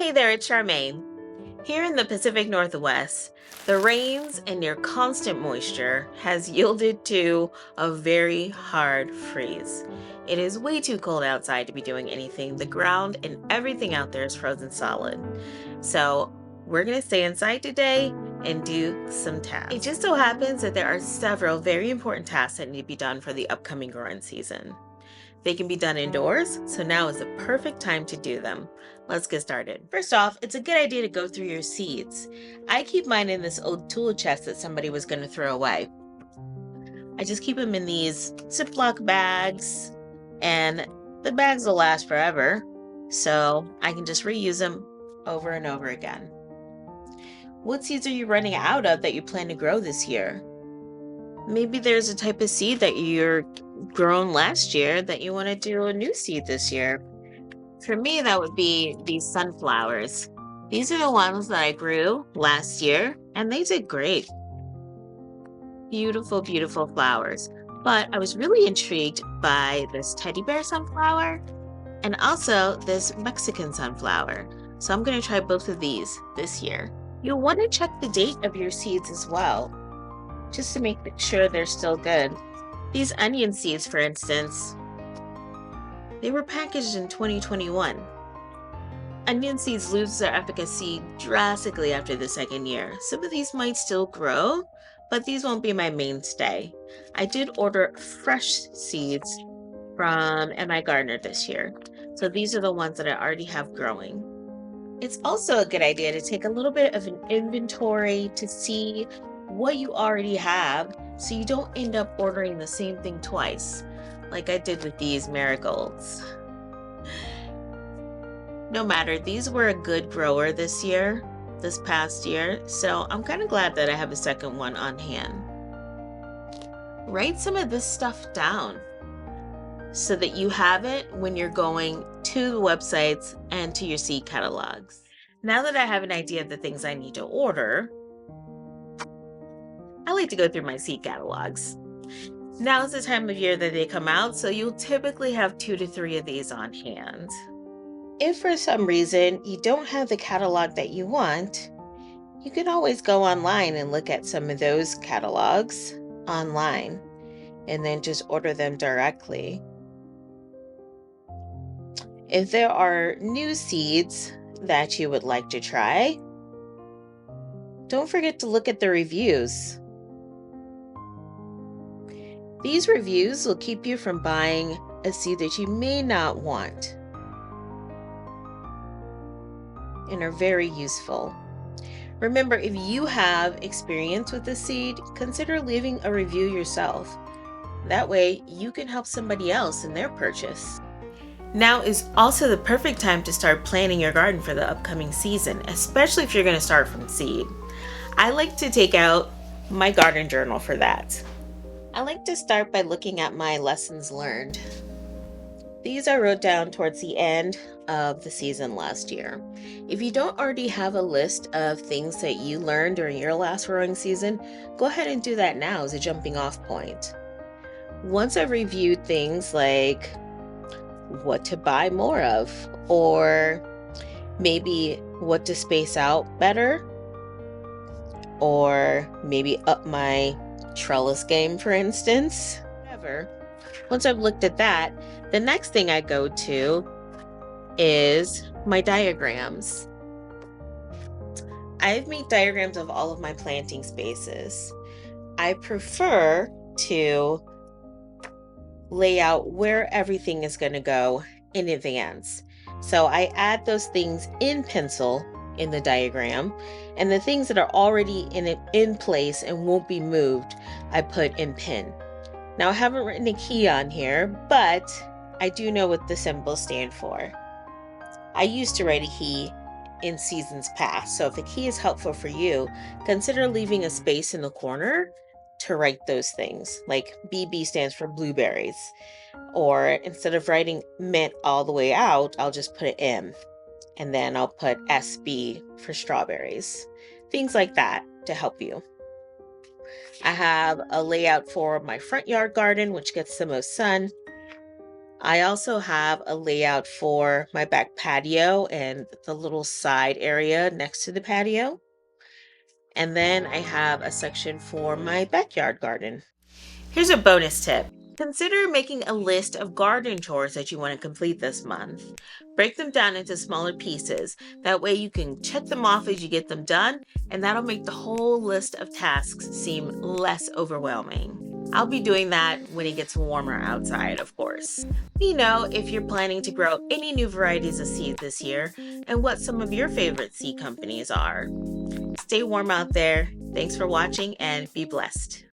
Hey there, it's Charmaine. Here in the Pacific Northwest, the rains and near constant moisture has yielded to a very hard freeze. It is way too cold outside to be doing anything. The ground and everything out there is frozen solid. So we're going to stay inside today and do some tasks. It just so happens that there are several very important tasks that need to be done for the upcoming growing season. They can be done indoors, so now is the perfect time to do them. Let's get started. First off, it's a good idea to go through your seeds. I keep mine in this old tool chest that somebody was going to throw away. I just keep them in these Ziploc bags, and the bags will last forever, so I can just reuse them over and over again. What seeds are you running out of that you plan to grow this year? Maybe there's a type of seed that you're grown last year that you want to do a new seed this year. For me, that would be these sunflowers. These are the ones that I grew last year, and they did great. Beautiful, beautiful flowers. But I was really intrigued by this teddy bear sunflower and also this Mexican sunflower. So I'm going to try both of these this year. You'll want to check the date of your seeds as well, just to make sure they're still good. These onion seeds, for instance, they were packaged in 2021. Onion seeds lose their efficacy drastically after the second year. Some of these might still grow, but these won't be my mainstay. I did order fresh seeds from M.I. Gardener this year, so these are the ones that I already have growing. It's also a good idea to take a little bit of an inventory to see what you already have so you don't end up ordering the same thing twice, like I did with these marigolds. No matter, these were a good grower this past year, so I'm kind of glad that I have a second one on hand. Write some of this stuff down so that you have it when you're going to the websites and to your seed catalogs. Now that I have an idea of the things I need to order, I like to go through my seed catalogs. Now is the time of year that they come out, so you'll typically have 2 to 3 of these on hand. If for some reason you don't have the catalog that you want, you can always go online and look at some of those catalogs online and then just order them directly. If there are new seeds that you would like to try, don't forget to look at the reviews. These reviews will keep you from buying a seed that you may not want and are very useful. Remember, if you have experience with the seed, consider leaving a review yourself. That way you can help somebody else in their purchase. Now is also the perfect time to start planning your garden for the upcoming season, especially if you're going to start from seed. I like to take out my garden journal for that. I like to start by looking at my lessons learned. These I wrote down towards the end of the season last year. If you don't already have a list of things that you learned during your last growing season, go ahead and do that now as a jumping off point. Once I've reviewed things like what to buy more of, or maybe what to space out better, or maybe up my trellis game, for instance. However, once I've looked at that, the next thing I go to is my diagrams. I've made diagrams of all of my planting spaces. I prefer to lay out where everything is going to go in advance. So I add those things in pencil in the diagram, and the things that are already in place and won't be moved, I put in pen. Now I haven't written a key on here, but I do know what the symbols stand for. I used to write a key in seasons past, so if the key is helpful for you, consider leaving a space in the corner to write those things, like BB stands for blueberries, or instead of writing mint all the way out, I'll just put an M, and then I'll put SB for strawberries. Things like that to help you. I have a layout for my front yard garden, which gets the most sun. I also have a layout for my back patio and the little side area next to the patio. And then I have a section for my backyard garden. Here's a bonus tip. Consider making a list of garden chores that you want to complete this month. Break them down into smaller pieces. That way you can check them off as you get them done, and that'll make the whole list of tasks seem less overwhelming. I'll be doing that when it gets warmer outside, of course. Let me know if you're planning to grow any new varieties of seed this year and what some of your favorite seed companies are. Stay warm out there. Thanks for watching and be blessed.